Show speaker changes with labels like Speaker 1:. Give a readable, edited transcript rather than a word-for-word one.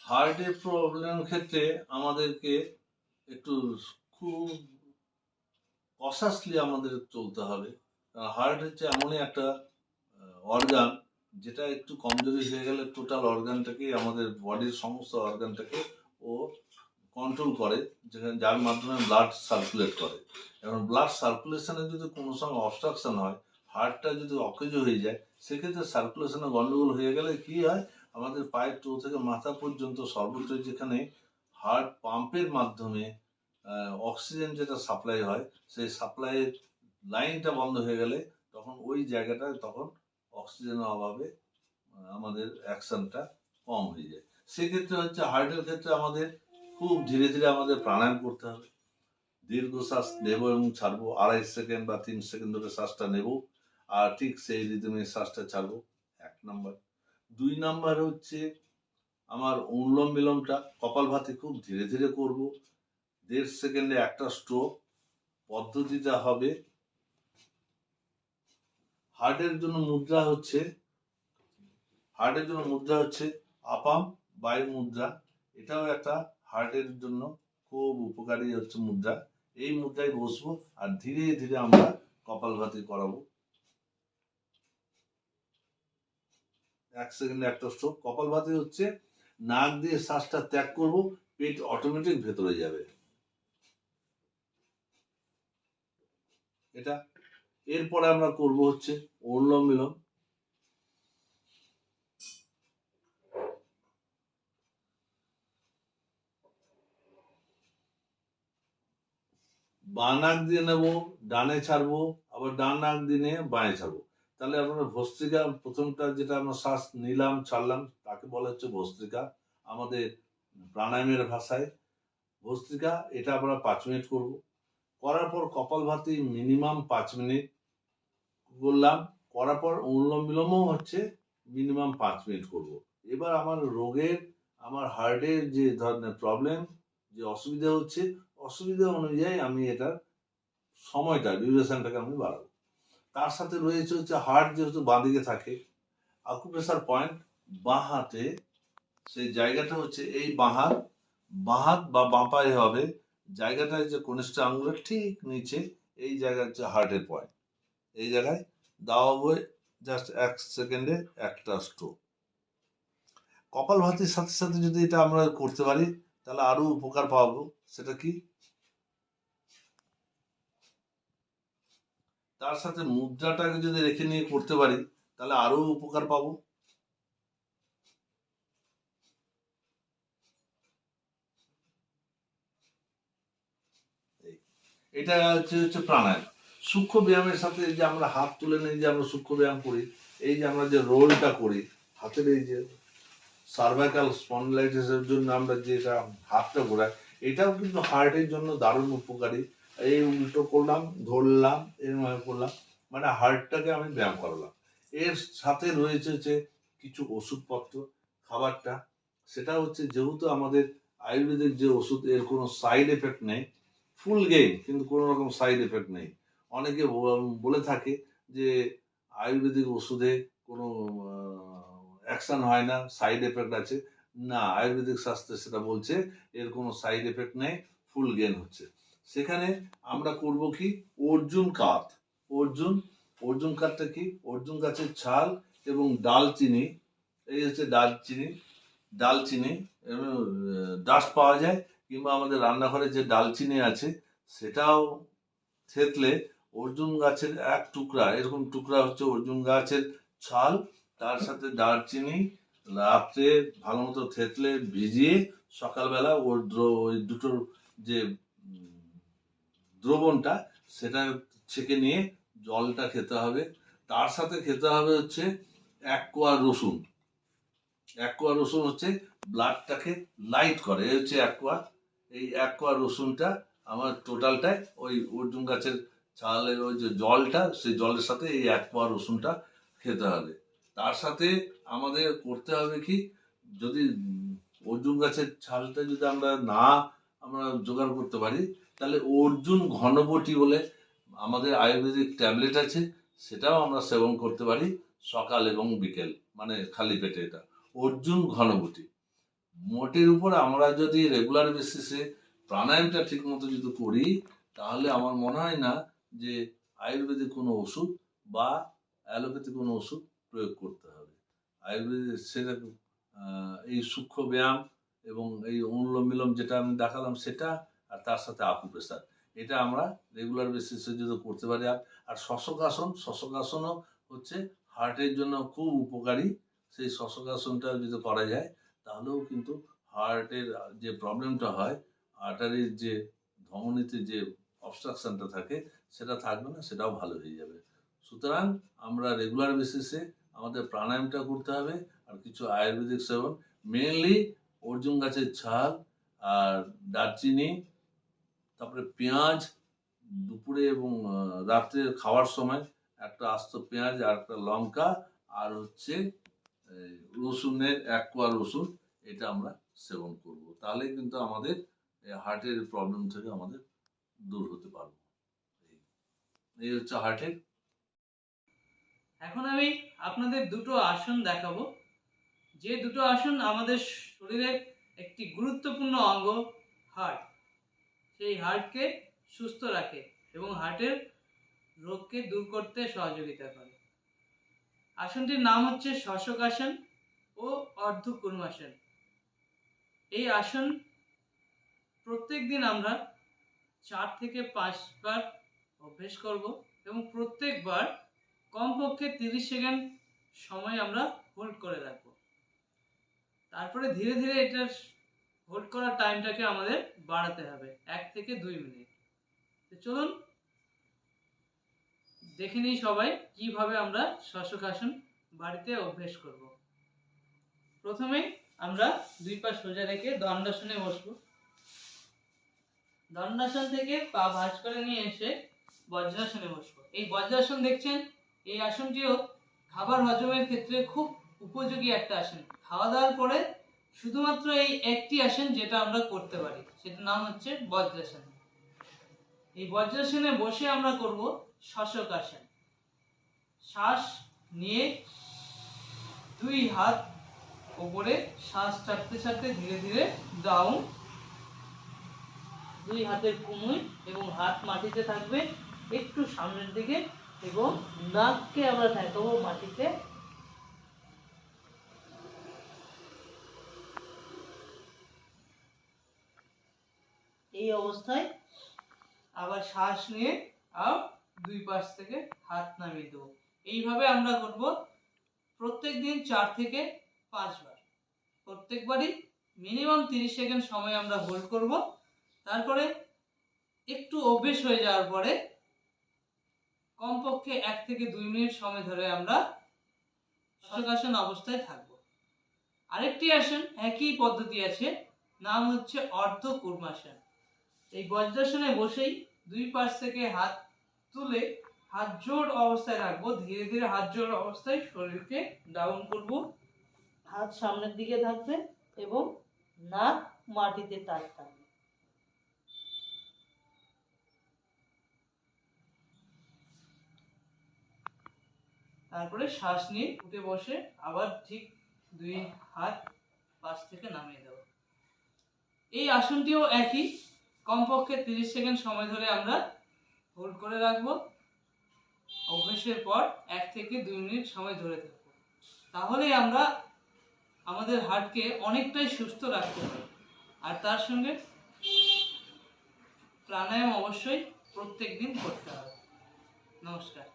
Speaker 1: হার্টের প্রবলেম ক্ষেত্রে আমাদেরকে একটু খুব কশাসলি আমাদের চলতে হবে। হার্ট হচ্ছে এমনই একটা অর্গান যেটা একটু কমজোরি হয়ে গেলে টোটাল অর্গানটাকে, আমাদের বডির সমস্ত অর্গানটাকে ও কন্ট্রোল করে, যেখানে যার মাধ্যমে ব্লাড সার্কুলেট করে। এখন ব্লাড সার্কুলেশনে যদি কোনো সময় অবস্ট্রাকশন হয়, হার্টটা যদি অকেজ হয়ে যায়, সেক্ষেত্রে সার্কুলেশনে গন্ডগোল হয়ে গেলে কি হয়, আমাদের পায়ের টো থেকে মাথা পর্যন্ত সর্বত্র যেখানে হার্ট পাম্পের মাধ্যমে অক্সিজেন যেটা সাপ্লাই হয়, সেই সাপ্লাইয়ের লাইনটা বন্ধ হয়ে গেলে তখন ওই জায়গাটায় তখন অক্সিজেনের অভাবে আমাদের অ্যাকশনটা কম হয়ে যায়। সেক্ষেত্রে হচ্ছে হার্টের ক্ষেত্রে আমাদের খুব ধীরে ধীরে আমাদের প্রাণায়াম করতে হবে। দীর্ঘ শ্বাস নেব এবং ছাড়বো, 2.5 সেকেন্ড বা 3 সেকেন্ড ধরে শ্বাসটা নেব, আর ঠিক সেই রিদমে শ্বাসটা ছাড়বো, 1 নাম্বার। 2 নাম্বার হচ্ছে আমার অনুলোম বিলোমটা কপালভাতি খুব ধীরে ধীরে করব। 1.5 সেকেন্ডে একটা স্ট্রোক। পদ্ধতিটা হবে, হার্টের জন্য মুদ্রা হচ্ছে আপাম বায়ু মুদ্রা। এটাও একটা হার্টের জন্য খুব উপকারী হচ্ছে মুদ্রা। এই মুদ্রায় বসবো আর ধীরে ধীরে আমরা কপালভাতি করাবো। 1 সেকেন্ডে একটা স্ট্রোক। কপালভাতি হচ্ছে নাক দিয়ে শ্বাসটা ত্যাগ করব, পেট অটোমেটিক ভেতরে যাবে। এটা এরপরে আমরা করব হচ্ছে অনুলোম বিলোম। বাঁ নাক দিয়ে নেব, ডানে ছাড়বো, আবার ডান নাক দিয়ে বাঁয়ে ছাড়বো। তাহলে আমরা ভস্ত্রিকা, প্রথমটা যেটা আমরা শ্বাস নিলাম ছাড়লাম তাকে বলা হচ্ছে ভস্ত্রিকা আমাদের প্রাণায়ামের ভাষায়। ভস্ত্রিকা এটা আমরা 5 মিনিট করব। করার পর কপালভাতি মিনিমাম 5 মিনিট করলাম। করার পর অনুলোম বিলোমও হচ্ছে মিনিমাম 5 মিনিট করব। এবার আমার হার্টের যে ধরনের প্রবলেম, যে অসুবিধা হচ্ছে, অসুবিধা অনুযায়ী আমি এটার সময়টা, ডিউরেশনটাকে আমি বাড়াবো। তার সাথে রয়েছে হচ্ছে হার্ট যেহেতু বাঁ দিকে থাকে, আকুপ্রেশার পয়েন্ট বাঁ হাতে, সেই জায়গাটা হচ্ছে এই বাঁ হাত বা বাঁ পায়ে হবে। জায়গাটা হচ্ছে কনিষ্ঠ আঙ্গুলের ঠিক নিচে, এই জায়গা হচ্ছে হার্টের পয়েন্ট। এই জায়গায় দেওয়া হবে জাস্ট 1 সেকেন্ডে একটা স্ট্রোক। কপালভাতির সাথে সাথে যদি এটা আমরা করতে পারি তাহলে আরো উপকার পাবো। সেটা কি, তার সাথে মুদ্রাটাকে যদি রেখে নিয়ে করতে পারি তাহলে আরো উপকার পাবো। এটা হচ্ছে প্রাণায়াম। সূক্ষ্ম ব্যায়ামের সাথে যে আমরা হাত তুলে নিয়ে যে আমরা সূক্ষ্ম ব্যায়াম করি, এই যে আমরা যে রোলটা করি হাতের, এই যে সার্ভাইকাল স্পন্ডিলাইটিসের জন্য আমরা যেটা হাতটা ঘোরাই, এটাও কিন্তু হার্টের জন্য দারুণ উপকারী। এই উল্টো করলাম, ধরলাম, এরকম করলাম, মানে হার্টটাকে আমি ব্যায়াম করালাম। এর সাথে রয়েছে হচ্ছে কিছু ওষুধপত্র, খাবারটা সেটা হচ্ছে যেহেতু আমাদের আয়ুর্বেদিক যে ওষুধ, এর কোনো সাইড এফেক্ট নেই, ফুল গেইন কিন্তু কোনো রকম সাইড এফেক্ট নেই। অনেকে বলে থাকে যে আয়ুর্বেদিক ওষুধে কোনো অ্যাকশন হয় না, সাইড এফেক্ট আছে। না, আয়ুর্বেদিক শাস্ত্রে সেটা বলছে এর কোনো সাইড এফেক্ট নেই, ফুল গেইন হচ্ছে। সেখানে আমরা করব কি, অর্জুন কাঠটা কি, অর্জুন গাছের ছাল এবং ডালচিনি, এই হচ্ছে ডালচিনি এবং ডাস্ট পাওয়া যায়, কিংবা আমাদের রান্নাঘরে যে ডালচিনি আছে সেটাও থেতলে, অর্জুন গাছের এক টুকরা, এরকম টুকরা হচ্ছে অর্জুন গাছের ছাল, তার সাথে দারচিনি রাত্রে ভালো মতো থেতলে ভিজিয়ে সকালবেলা ওই দুটোর যে দ্রবণটা, সেটা ছেঁকে নিয়ে জলটা খেতে হবে। তার সাথে খেতে হবে হচ্ছে 1 কোয়া রসুন। 1 কোয়া রসুন হচ্ছে ব্লাডটাকে লাইট করে, এই হচ্ছে 1 কোয়া। এই 1 কোয়া রসুনটা আমার টোটালটাই ওই অর্জুন গাছের ছালের ওই যে জলটা, সেই জলের সাথে এই 1 কোয়া রসুনটা খেতে হবে। তার সাথে আমাদের করতে হবে কি, যদি অর্জুন গাছের ছালটা যদি আমরা জোগাড় করতে পারি, তাহলে অর্জুন ঘনবটি বলে আমাদের আয়ুর্বেদিক ট্যাবলেট আছে, সেটাও আমরা সেবন করতে পারি সকাল এবং বিকেল, মানে খালি পেটে। এটা অর্জুন ঘনবটি মোটের উপর আমরা যদি রেগুলার বেসিসে প্রাণায়ামটা ঠিক মতো যদি করি, তাহলে আমার মনে হয় না যে আয়ুর্বেদিক কোনো ওষুধ বা অ্যালোপ্যাথি কোনো ওষুধ প্রয়োগ করতে হবে। আয়ুর্বেদিক সেরকম এই সূক্ষ্ম ব্যায়াম এবং এই অনুলোম বিলোম যেটা আমি দেখালাম সেটা, আর তার সাথে আকুপ্রেশার, এটা আমরা রেগুলার বেসিসে যদি করতে পারি। আর শশকাসনও হচ্ছে হার্টের জন্য খুব উপকারী। সেই শশকাসনটা যদি করা যায় তাহলেও কিন্তু হার্টের যে প্রবলেমটা হয়, আর্টারির যে ধমনীতে যে অবস্ট্রাকশনটা থাকে সেটা থাকবে না, সেটাও ভালো হয়ে যাবে। সুতরাং আমরা রেগুলার বেসিসে আমাদের প্রাণায়ামটা করতে হবে, আর কিছু আয়ুর্বেদিক সেবন, মেনলি অর্জুন গাছের ছাল আর দারচিনি, তারপরে পেঁয়াজ দুপুরে এবং রাত্রে খাওয়ার সময় একটা আস্ত পেঁয়াজ আর একটা লঙ্কা, আর হচ্ছে রসুনের 1 কোয়া রসুন, এটা আমরা সেবন করব। তাহলে কিন্তু আমাদের হার্টের প্রবলেম থেকে আমাদের দূর হতে পারবো। এই হচ্ছে হার্টের।
Speaker 2: এখন আমি আপনাদের দুটো আসন দেখাবো, যে দুটো আসন আমাদের শরীরের একটি গুরুত্বপূর্ণ অঙ্গ হার্ট, সেই হার্টকে সুস্থ রাখে এবং হার্টের রোগকে দূর করতে সহযোগিতা করে। আসনটির নাম হচ্ছে শশকাসন ও অর্ধকুর্মাসন। এই আসন প্রত্যেক দিন আমরা 4 থেকে 5 বার অভ্যেস করব এবং প্রত্যেকবার কমপক্ষে 30 সেকেন্ড সময় আমরা হোল্ড করে রাখবো। তারপরে ধীরে ধীরে এটার হোল্ড করার টাইমটাকে আমাদের বাড়াতে হবে 1 থেকে 2 মিনিট। তো চলুন দেখে নিই সবাই কিভাবে আমরা শশকাসন বাড়িতে অভ্যেস করব। প্রথমে আমরা 2 পা সোজা রেখে দণ্ডাসনে বসবো। দণ্ডাসন থেকে পা ভাঁজ করে নিয়ে এসে বজ্রাসনে বসবো। এই বজ্রাসন দেখছেন, এই আসনটিও খাবার হজমের ক্ষেত্রে খুব উপযোগী একটা আসন। খাওয়া দাওয়ার পরে শুধুমাত্র এই একটি আসন যেটা আমরা করতে পারি, সেটার নাম হচ্ছে বজ্রাসন। এই বজ্রাসনে বসে আমরা করব শশকাসন। শ্বাস নিয়ে 2 হাত উপরে, শ্বাস ছাড়তে ছাড়তে ধীরে ধীরে ডাউন, 2 হাতের কনুই এবং হাত মাটিতে থাকবে একটু সামনের দিকে, এবং নাককে আমরা ঠেকাবো মাটিতে। এই অবস্থায় আবার শ্বাস নিয়ে আর 2 পাশ থেকে হাত নামিয়ে দেবো। এইভাবে আমরা করব প্রত্যেক দিন 4 থেকে 5 বার। প্রত্যেকবারই মিনিমাম 30 সেকেন্ড সময় আমরা হোল্ড করব। তারপরে একটু অভ্যেস হয়ে যাওয়ার পরে কমপক্ষে 1 থেকে 2 মিনিট সময় ধরে আমরা শশকাসন অবস্থায় থাকব। আরেকটি আসন একই পদ্ধতি আছে, নাম হচ্ছে অর্ধকুর্মাসন। এই বজ্রাসনে বসেই 2 পাশ থেকে হাত তুলে হাত জোড় অবস্থায় রাখবো। ধীরে ধীরে হাত জোড় অবস্থায় শরীরকে ডাউন করব। হাত সামনের দিকে থাকবে এবং নাক মাটিতে টাচ থাকবে। তারপরে শ্বাস নিয়ে উঠে বসে আবার ঠিক 2 হাত পাশ থেকে নামিয়ে দেব। এই আসনটিও একই, কমপক্ষে 30 সেকেন্ড সময় ধরে আমরা হোল্ড করে রাখবো। অভ্যেসের পর 1 থেকে 2 মিনিট সময় ধরে থাকবো। তাহলেই আমরা আমাদের হার্টকে অনেকটাই সুস্থ রাখতে পারি। আর তার সঙ্গে প্রাণায়াম অবশ্যই প্রত্যেক দিন করতে হবে। নমস্কার।